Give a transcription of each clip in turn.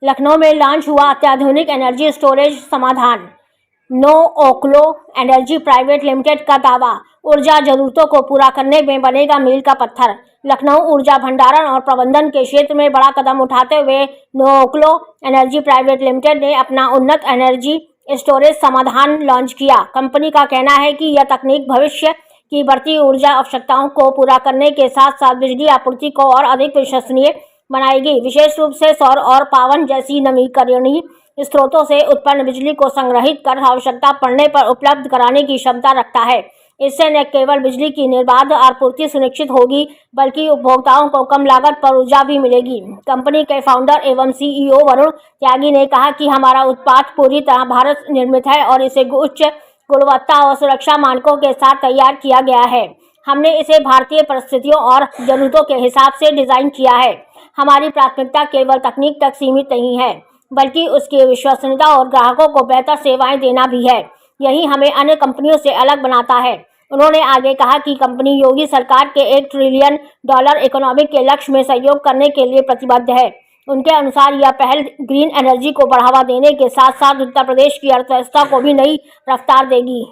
लखनऊ में लॉन्च हुआ अत्याधुनिक एनर्जी स्टोरेज समाधान। नो ओक्लो एनर्जी प्राइवेट लिमिटेड का दावा, ऊर्जा जरूरतों को पूरा करने में बनेगा मील का पत्थर। लखनऊ ऊर्जा भंडारण और प्रबंधन के क्षेत्र में बड़ा कदम उठाते हुए नो ओक्लो एनर्जी प्राइवेट लिमिटेड ने अपना उन्नत एनर्जी स्टोरेज समाधान लॉन्च किया। कंपनी का कहना है कि यह तकनीक भविष्य की बढ़ती ऊर्जा आवश्यकताओं को पूरा करने के साथ साथ बिजली आपूर्ति को और अधिक विश्वसनीय बनाएगी। विशेष रूप से सौर और पवन जैसी नवीकरणीय स्रोतों से उत्पन्न बिजली को संग्रहित कर आवश्यकता पड़ने पर उपलब्ध कराने की क्षमता रखता है। इससे न केवल बिजली की निर्बाध आपूर्ति सुनिश्चित होगी, बल्कि उपभोक्ताओं को कम लागत पर ऊर्जा भी मिलेगी। कंपनी के फाउंडर एवं सीईओ वरुण त्यागी ने कहा कि हमारा उत्पाद पूरी तरह भारत निर्मित है और इसे उच्च गुणवत्ता और सुरक्षा मानकों के साथ तैयार किया गया है। हमने इसे भारतीय परिस्थितियों और जरूरतों के हिसाब से डिजाइन किया है। हमारी प्राथमिकता केवल तकनीक तक सीमित नहीं है, बल्कि उसकी विश्वसनीयता और ग्राहकों को बेहतर सेवाएं देना भी है। यही हमें अन्य कंपनियों से अलग बनाता है। उन्होंने आगे कहा कि कंपनी योगी सरकार के $1 ट्रिलियन इकोनॉमिक के लक्ष्य में सहयोग करने के लिए प्रतिबद्ध है। उनके अनुसार यह पहल ग्रीन एनर्जी को बढ़ावा देने के साथ साथ उत्तर प्रदेश की अर्थव्यवस्था को भी नई रफ्तार देगी।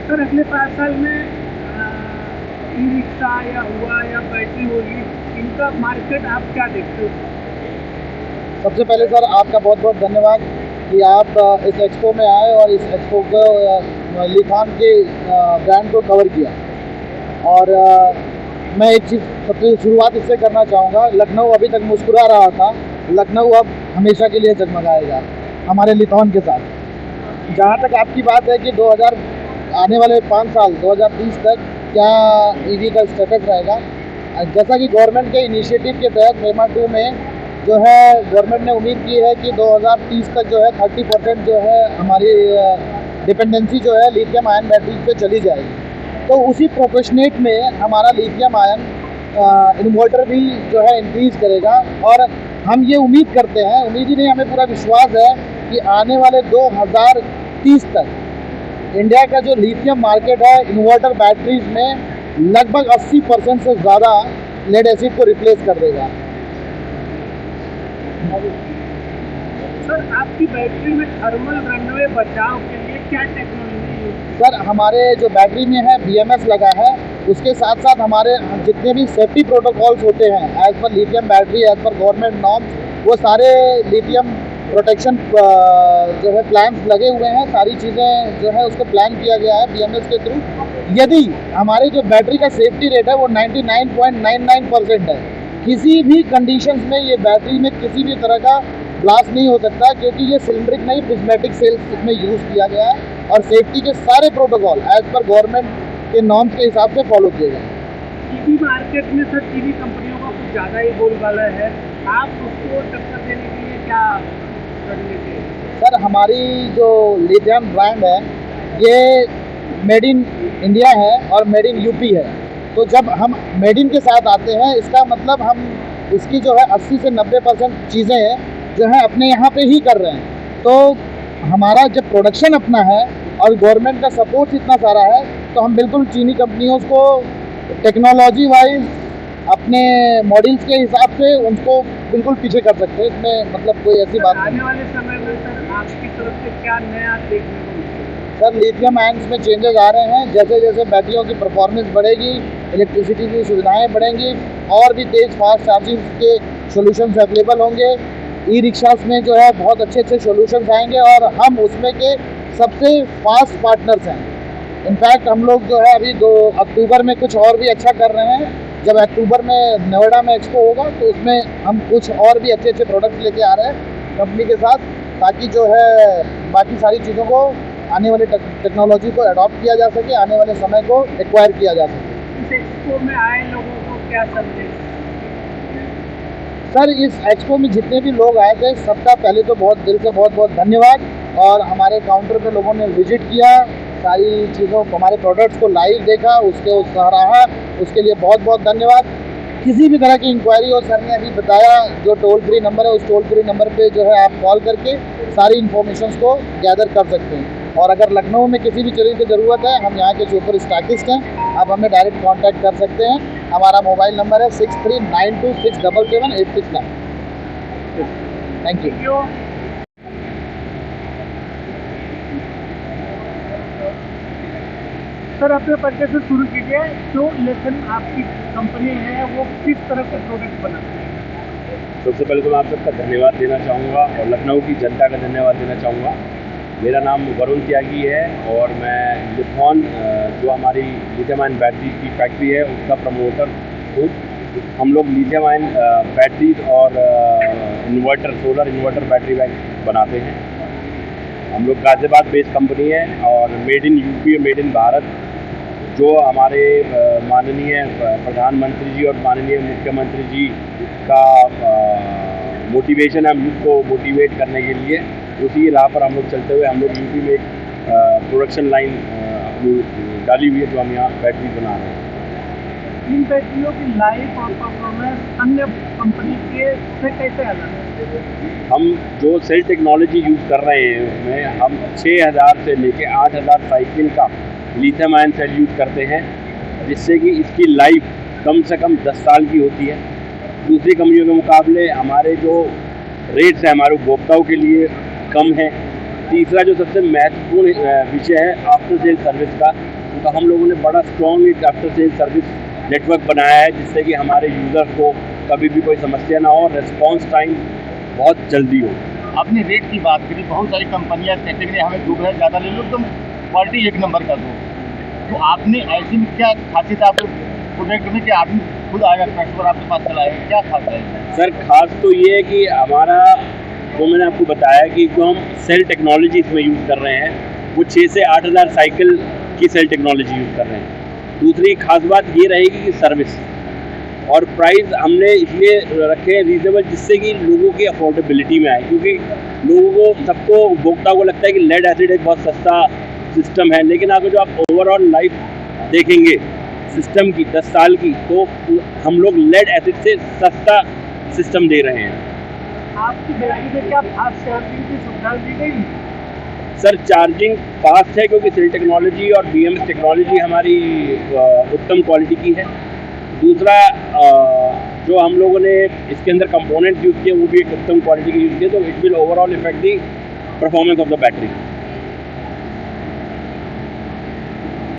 सर, अगले 5 साल में ई रिक्शा या हुआ या बैटरी होगी, इनका मार्केट आप क्या देखते हो? सबसे पहले सर आपका बहुत बहुत धन्यवाद कि आप इस एक्सपो में आए और इस एक्सपो को लिथान के ब्रांड को कवर किया। और मैं एक चीज़ सबसे शुरुआत इससे करना चाहूँगा, लखनऊ अभी तक मुस्कुरा रहा था, लखनऊ अब हमेशा के लिए जगमगाएगा हमारे लिथान के साथ। जहाँ तक आपकी बात है कि आने वाले 5 साल 2030 तक क्या ईवी का स्टेटस रहेगा, जैसा कि गवर्नमेंट के इनिशिएटिव के तहत मेमा 2 में जो है गवर्नमेंट ने उम्मीद की है कि 2030 तक जो है 30% जो है हमारी डिपेंडेंसी जो है लिथियम आयन बैटरीज पे चली जाएगी। तो उसी प्रोपोर्शनेट में हमारा लिथियम आयन इन्वर्टर भी जो है इंक्रीज करेगा। और हम ये उम्मीद करते हैं, उम्मीद ही नहीं हमें पूरा विश्वास है कि आने वाले 2030 तक इंडिया का जो लिथियम मार्केट है इन्वर्टर बैटरीज में लगभग 80% से ज़्यादा लेड एसिड को रिप्लेस कर देगा। सर, आपकी बैटरी में थर्मल रनवे बचाव के लिए क्या टेक्नोलॉजी है? सर, हमारे जो बैटरी में है BMS लगा है, उसके साथ साथ हमारे जितने भी सेफ्टी प्रोटोकॉल्स होते हैं as per lithium battery, as per government norms, वो सारे लिथियम प्रोटेक्शन जो है प्लान्स लगे हुए हैं। सारी चीज़ें जो है उसको प्लान किया गया है BMS के थ्रू। यदि हमारी जो बैटरी का सेफ्टी रेट है वो 99.99% है, किसी भी कंडीशंस में ये बैटरी में किसी भी तरह का ब्लास्ट नहीं हो सकता, क्योंकि ये सिलिंड्रिक नहीं प्रिज्मेटिक सेल्स इसमें यूज़ किया गया है और सेफ्टी के सारे प्रोटोकॉल एज पर गवर्नमेंट के नॉर्म्स के हिसाब से फॉलो किए गए। ईवी मार्केट में सर ईवी कंपनियों का कुछ ज़्यादा ही बोलबाला है, आप उसको टक्कर देने के लिए क्या करने के? सर, हमारी जो लिथियम ब्रांड है ये मेड इन इंडिया है और मेड इन यूपी है। तो जब हम मेड इन के साथ आते हैं, इसका मतलब हम इसकी जो है 80 से 90% चीज़ें जो है अपने यहाँ पे ही कर रहे हैं। तो हमारा जब प्रोडक्शन अपना है और गवर्नमेंट का सपोर्ट इतना सारा है, तो हम बिल्कुल चीनी कंपनियों को टेक्नोलॉजी वाइज अपने मॉडल्स के हिसाब से उनको बिल्कुल पीछे कर सकते हैं। इसमें मतलब कोई ऐसी बात नहीं। आने वाले समय में सर आपकी तरफ से क्या नया देखने को मिलेगा? सर, लिथियम आयन्स में चेंजेस आ रहे हैं। जैसे जैसे बैटरियों की परफॉर्मेंस बढ़ेगी, इलेक्ट्रिसिटी की सुविधाएं बढ़ेंगी और भी तेज़ फास्ट चार्जिंग के सॉल्यूशंस अवेलेबल होंगे। ई रिक्शास में जो है बहुत अच्छे अच्छे सॉल्यूशंस आएंगे और हम उसमें के सबसे फास्ट पार्टनर्स हैं। इनफैक्ट हम लोग जो है अभी 2 अक्टूबर में कुछ और भी अच्छा कर रहे हैं। जब अक्टूबर में नोएडा में एक्सपो होगा तो उसमें हम कुछ और भी अच्छे अच्छे प्रोडक्ट लेके आ रहे हैं कंपनी के साथ, ताकि जो है बाकी सारी चीज़ों को आने वाली टेक्नोलॉजी को अडॉप्ट किया जा सके, आने वाले समय को एक्वायर किया जा सके। इस एक्सपो में आए लोगों को क्या संदेश? सर, इस एक्सपो में जितने भी लोग आए थे सबका पहले तो बहुत दिल से बहुत बहुत धन्यवाद। और हमारे काउंटर पे लोगों ने विजिट किया, सारी चीज़ों हमारे प्रोडक्ट्स को लाइव देखा, उसके सराहा, उसके लिए बहुत बहुत धन्यवाद। किसी भी तरह की इंक्वायरी हो, सर ने अभी बताया जो टोल फ्री नंबर है, उस टोल फ्री नंबर पे जो है आप कॉल करके सारी इन्फॉर्मेशन को गैदर कर सकते हैं। और अगर लखनऊ में किसी भी चीज़ की ज़रूरत है, हम यहाँ के सुपर स्टॉकिस्ट हैं, आप हमें डायरेक्ट कांटेक्ट कर सकते हैं। हमारा मोबाइल नंबर है 6392677869। Thank you. जो सर अपने परिचय से शुरू कीजिए, जो लेसन आपकी कंपनी है वो किस तरह के प्रोडक्ट बनाती है? सबसे पहले तो मैं आप सबका धन्यवाद देना चाहूँगा और लखनऊ की जनता का धन्यवाद देना चाहूँगा। मेरा नाम वरुण त्यागी है और मैं लिथॉन जो हमारी लिथियम आयन बैटरी की फैक्ट्री है उसका प्रमोटर हूँ। हम लोग लिथियम आयन बैटरीज और inverter, solar inverter battery bank बनाते हैं। हम लोग गाज़ियाबाद बेस्ड कंपनी है और मेड इन यूपी और मेड इन भारत। जो हमारे माननीय प्रधानमंत्री जी और माननीय मुख्यमंत्री जी का मोटिवेशन है हम यूथ को मोटिवेट करने के लिए, उसी राह पर हम लोग चलते हुए हम लोग यूपी में एक प्रोडक्शन लाइन डाली हुई है जो हम यहाँ बैटरी बना रहे हैं। इन बैटरियों की लाइफ और परफॉर्मेंस अन्य कंपनी के से कैसे अलग है? हम जो सेल टेक्नोलॉजी यूज़ कर रहे हैं उसमें हम 6000 से लेके 8000 साइकिल का लिथियम आयन सेल यूज़ करते हैं, जिससे कि इसकी लाइफ कम से कम 10 साल की होती है। दूसरी कंपनियों के मुकाबले हमारे जो रेट्स हैं हमारे उपभोक्ताओं के लिए कम है। तीसरा जो सबसे महत्वपूर्ण विषय है आफ्टर सेल सर्विस का, तो हम लोगों ने बड़ा स्ट्रॉन्ग एक आफ्टर सेल सर्विस नेटवर्क बनाया है, जिससे कि हमारे यूज़र्स को कभी भी कोई समस्या ना हो, रिस्पॉन्स टाइम बहुत जल्दी हो। आपने रेट की बात करी, बहुत सारी कंपनियां कहते हैं हमें 2 रुपये ज़्यादा ले लो, तुम क्वालिटी 1 नंबर का दो। तो आपने ऐसी में क्या खासियत आपको प्रोडक्ट में कि आदमी खुद आएगा, कस्टमर आपके पास चला आएगा, क्या खास है? सर खास तो ये है कि हमारा जो मैंने आपको बताया कि जो हम सेल टेक्नोलॉजी इसमें यूज़ कर रहे हैं वो 6 से 8000 साइकिल की सेल टेक्नोलॉजी यूज़ कर रहे हैं। दूसरी खास बात ये रहेगी कि सर्विस और प्राइस हमने इसलिए रखे हैं रीजनेबल, जिससे कि लोगों की अफोर्डेबिलिटी में आए, क्योंकि लोगों को सबको उपभोक्ताओं को लगता है कि लेड एसिड एक बहुत सस्ता सिस्टम है, लेकिन अगर जो आप ओवरऑल लाइफ देखेंगे सिस्टम की 10 साल की, तो हम लोग लेड एसिड से सस्ता सिस्टम दे रहे हैं। आपकी बैटरी में क्या फास्ट चार्जिंग की सुविधा दी गई? सर चार्जिंग फास्ट है क्योंकि सेल टेक्नोलॉजी और BMS टेक्नोलॉजी हमारी उत्तम क्वालिटी की है। दूसरा जो हम लोगों ने इसके अंदर कंपोनेंट्स यूज़ किए वो भी एक उत्तम क्वालिटी के यूज़ किए, तो it will overall effect the performance of the battery.